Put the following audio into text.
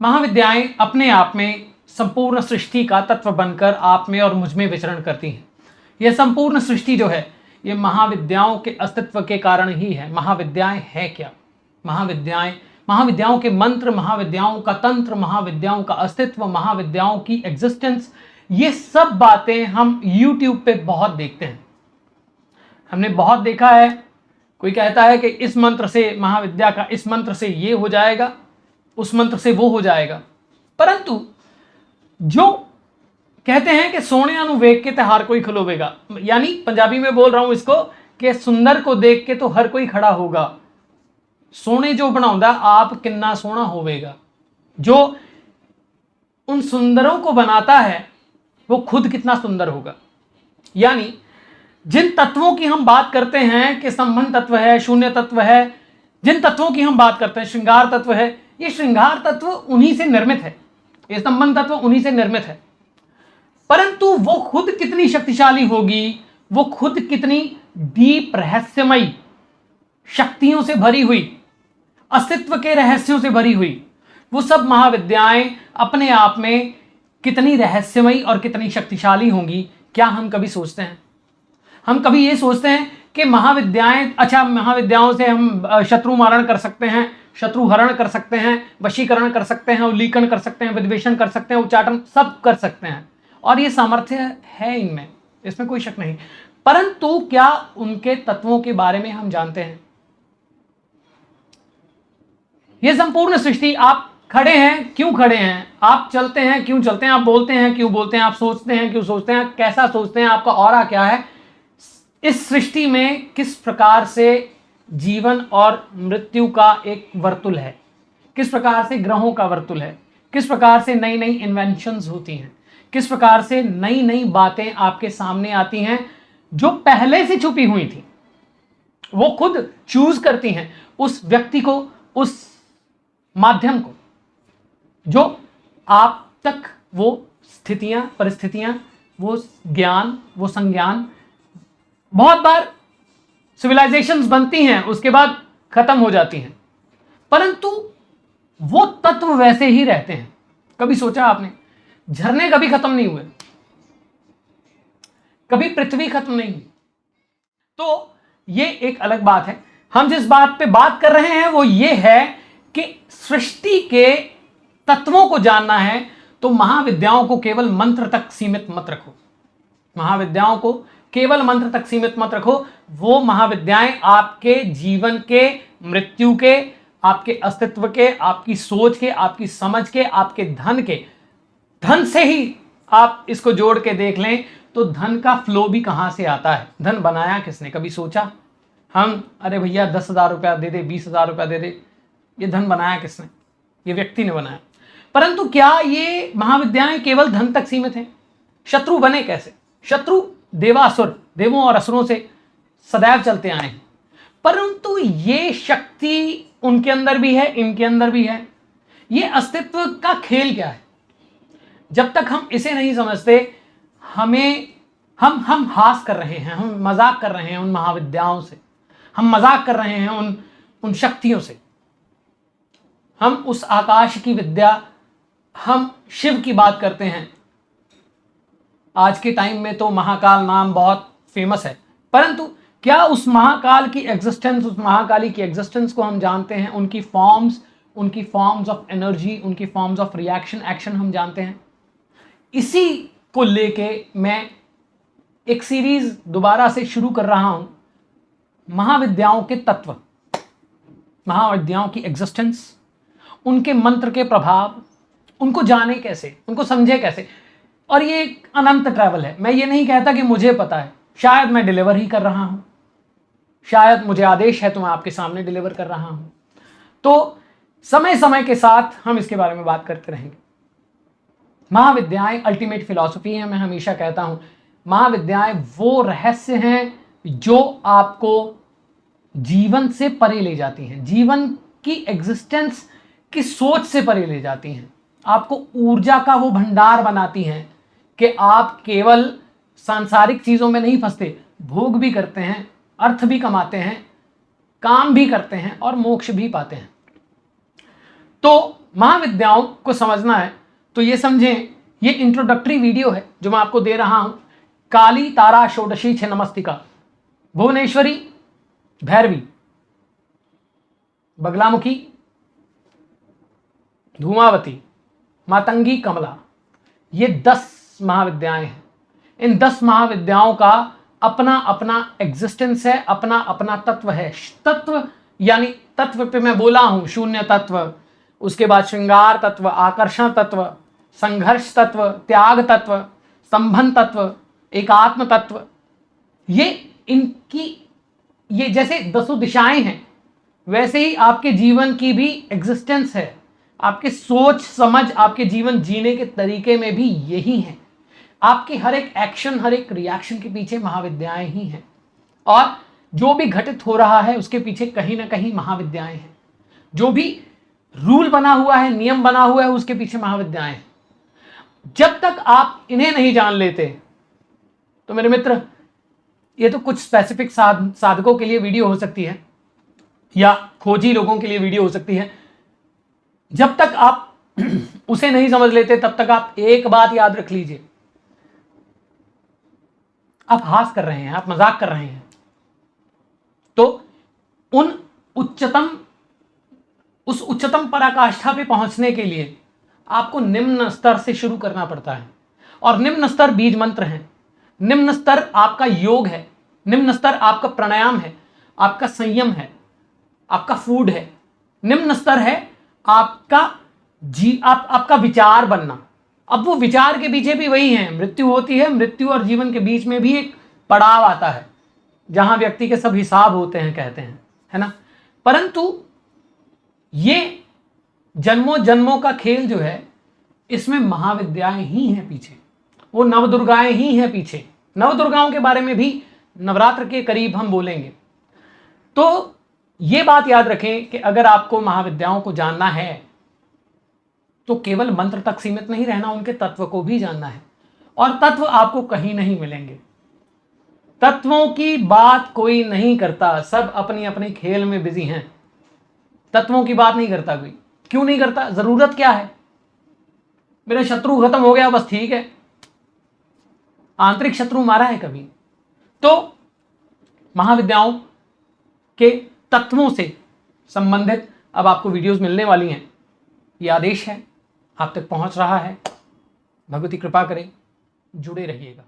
महाविद्याएं अपने आप में संपूर्ण सृष्टि का तत्व बनकर आप में और मुझ में विचरण करती हैं। यह संपूर्ण सृष्टि जो है ये महाविद्याओं के अस्तित्व के कारण ही है। महाविद्याएं है क्या? महाविद्याओं के मंत्र, महाविद्याओं का तंत्र, महाविद्याओं का अस्तित्व, महाविद्याओं की एग्जिस्टेंस, ये सब बातें हम YouTube पे बहुत देखते हैं। हमने बहुत देखा है। कोई कहता है कि इस मंत्र से, महाविद्या का इस मंत्र से ये हो जाएगा, उस मंत्र से वो हो जाएगा। परंतु जो कहते हैं कि सोने अनुवेग के ते हर कोई खलोवेगा, यानी पंजाबी में बोल रहा हूं इसको कि सुंदर को देख के तो हर कोई खड़ा होगा। सोने जो बनाऊंगा आप कितना सोना होवेगा। जो उन सुंदरों को बनाता है वो खुद कितना सुंदर होगा। यानी जिन तत्वों की हम बात करते हैं कि संबंध तत्व है, शून्य तत्व है, जिन तत्वों की हम बात करते हैं, श्रृंगार तत्व है, ये श्रृंगार तत्व उन्हीं से निर्मित है, ये संबंध तत्व उन्हीं से निर्मित है। परंतु वो खुद कितनी शक्तिशाली होगी, वो खुद कितनी डीप रहस्यमयी शक्तियों से भरी हुई, अस्तित्व के रहस्यों से भरी हुई, वो सब महाविद्याएं अपने आप में कितनी रहस्यमयी और कितनी शक्तिशाली होंगी, क्या हम कभी सोचते हैं? हम कभी ये सोचते हैं कि महाविद्याएं, अच्छा महाविद्याओं से हम शत्रु मारण कर सकते हैं, शत्रु हरण कर सकते हैं, वशीकरण कर सकते हैं, उल्लीकन कर सकते हैं, विद्वेषण कर सकते हैं, उच्चाटन सब कर सकते हैं, और ये सामर्थ्य है इनमें, इसमें कोई शक नहीं। परंतु क्या उनके तत्वों के बारे में हम जानते हैं? ये संपूर्ण सृष्टि, आप खड़े हैं क्यों खड़े हैं, आप चलते हैं क्यों चलते हैं, आप बोलते हैं क्यों बोलते हैं, आप सोचते हैं क्यों सोचते हैं, कैसा सोचते हैं, आपका ऑरा क्या है, इस सृष्टि में किस प्रकार से जीवन और मृत्यु का एक वर्तुल है, किस प्रकार से ग्रहों का वर्तुल है, किस प्रकार से नई नई इन्वेंशंस होती हैं, किस प्रकार से नई नई बातें आपके सामने आती हैं जो पहले से छुपी हुई थी। वो खुद चूज करती हैं उस व्यक्ति को, उस माध्यम को, जो आप तक वो स्थितियां, परिस्थितियां, वो ज्ञान, वो संज्ञान, बहुत बार सिविलाइजेशंस बनती हैं उसके बाद खत्म हो जाती हैं, परंतु वो तत्व वैसे ही रहते हैं। कभी सोचा आपने, झरने कभी खत्म नहीं हुए, कभी पृथ्वी खत्म नहीं हुई। तो ये एक अलग बात है। हम जिस बात पे बात कर रहे हैं वो ये है कि सृष्टि के तत्वों को जानना है तो महाविद्याओं को केवल मंत्र तक सीमित मत रखो। महाविद्याओं को केवल मंत्र तक सीमित मत रखो। वो महाविद्याएं आपके जीवन के, मृत्यु के, आपके अस्तित्व के, आपकी सोच के, आपकी समझ के, आपके धन से ही आप इसको जोड़ के देख लें तो धन का फ्लो भी कहां से आता है, धन बनाया किसने? कभी सोचा? हम अरे भैया 10,000 रुपया दे दे, 20,000 रुपया दे दे, ये धन बनाया किसने? ये व्यक्ति ने बनाया। परंतु क्या ये महाविद्याएं केवल धन तक सीमित हैं? शत्रु बने कैसे? शत्रु देवासुर, देवों और असुरों से सदैव चलते आए हैं, परंतु ये शक्ति उनके अंदर भी है, इनके अंदर भी है। ये अस्तित्व का खेल क्या है? जब तक हम इसे नहीं समझते, हम हास कर रहे हैं, हम मजाक कर रहे हैं उन महाविद्याओं से, हम मजाक कर रहे हैं उन शक्तियों से। हम उस आकाश की विद्या, हम शिव की बात करते हैं। आज के टाइम में तो महाकाल नाम बहुत फेमस है, परंतु क्या उस महाकाल की एग्जिस्टेंस, उस महाकाली की एग्जिस्टेंस को हम जानते हैं? उनकी फॉर्म्स ऑफ एनर्जी, उनकी फॉर्म्स ऑफ रिएक्शन, एक्शन हम जानते हैं? इसी को लेके मैं एक सीरीज दोबारा से शुरू कर रहा हूं, महाविद्याओं के तत्व, महाविद्याओं की एग्जिस्टेंस, उनके मंत्र के प्रभाव, उनको जाने कैसे, उनको समझे कैसे। और ये एक अनंत ट्रैवल है। मैं ये नहीं कहता कि मुझे पता है, शायद मैं डिलीवर ही कर रहा हूं, शायद मुझे आदेश है तो मैं आपके सामने डिलीवर कर रहा हूं। तो समय समय के साथ हम इसके बारे में बात करते रहेंगे। महाविद्याएं अल्टीमेट फिलॉसफी है। मैं हमेशा कहता हूं महाविद्याएं वो रहस्य हैं जो आपको जीवन से परे ले जाती हैं, जीवन की एग्जिस्टेंस की सोच से परे ले जाती हैं, आपको ऊर्जा का वो भंडार बनाती हैं कि आप केवल सांसारिक चीज़ों में नहीं फंसते, भोग भी करते हैं, अर्थ भी कमाते हैं, काम भी करते हैं और मोक्ष भी पाते हैं। तो महाविद्याओं को समझना है तो ये समझें, ये इंट्रोडक्टरी वीडियो है जो मैं आपको दे रहा हूं। काली, तारा, षोडशी, छह नमस्तिका, भुवनेश्वरी, भैरवी, बगलामुखी, धूमावती, मातंगी, कमला, ये 10 महाविद्याएं हैं। इन 10 महाविद्याओं का अपना अपना एग्जिस्टेंस है, अपना अपना तत्व है। तत्व यानी तत्व पे मैं बोला हूं, शून्य तत्व, उसके बाद श्रृंगार तत्व, आकर्षण तत्व, संघर्ष तत्व, त्याग तत्व, संबंध तत्व, एकात्म तत्व। ये इनकी, ये जैसे 10 दिशाएं हैं, वैसे ही आपके जीवन की भी एग्जिस्टेंस है। आपके सोच समझ, आपके जीवन जीने के तरीके में भी यही है। आपके हर एक एक्शन, हर एक रिएक्शन के पीछे महाविद्याएं ही हैं, और जो भी घटित हो रहा है उसके पीछे कहीं ना कहीं महाविद्याएं हैं। जो भी रूल बना हुआ है, नियम बना हुआ है, उसके पीछे महाविद्याएं हैं। जब तक आप इन्हें नहीं जान लेते तो मेरे मित्र, ये तो कुछ स्पेसिफिक साधकों के लिए वीडियो हो सकती है या खोजी लोगों के लिए वीडियो हो सकती है। जब तक आप उसे नहीं समझ लेते तब तक आप एक बात याद रख लीजिए, आप हास कर रहे हैं, आप मजाक कर रहे हैं। तो उस उच्चतम पराकाष्ठा पे पहुंचने के लिए आपको निम्न स्तर से शुरू करना पड़ता है, और निम्न स्तर बीज मंत्र है, निम्न स्तर आपका योग है, निम्न स्तर आपका प्राणायाम है, आपका संयम है, आपका फूड है, निम्न स्तर है आपका आपका विचार बनना। अब वो विचार के पीछे भी वही है, मृत्यु होती है, मृत्यु और जीवन के बीच में भी एक पड़ाव आता है जहां व्यक्ति के सब हिसाब होते हैं, कहते हैं, है ना। परंतु ये जन्मों जन्मों का खेल जो है, इसमें महाविद्याएं ही हैं पीछे, वो नवदुर्गाएं ही हैं पीछे। नवदुर्गाओं के बारे में भी नवरात्र के करीब हम बोलेंगे। तो ये बात याद रखें कि अगर आपको महाविद्याओं को जानना है तो केवल मंत्र तक सीमित नहीं रहना, उनके तत्व को भी जानना है। और तत्व आपको कहीं नहीं मिलेंगे, तत्वों की बात कोई नहीं करता, सब अपनी अपनी खेल में बिजी हैं। तत्वों की बात नहीं करता कोई। क्यों नहीं करता? जरूरत क्या है? मेरा शत्रु खत्म हो गया बस ठीक है, आंतरिक शत्रु मारा है कभी? तो महाविद्याओं के तत्वों से संबंधित अब आपको वीडियोस मिलने वाली हैं। ये आदेश है, आप तक पहुंच रहा है। भगवती कृपा करें, जुड़े रहिएगा।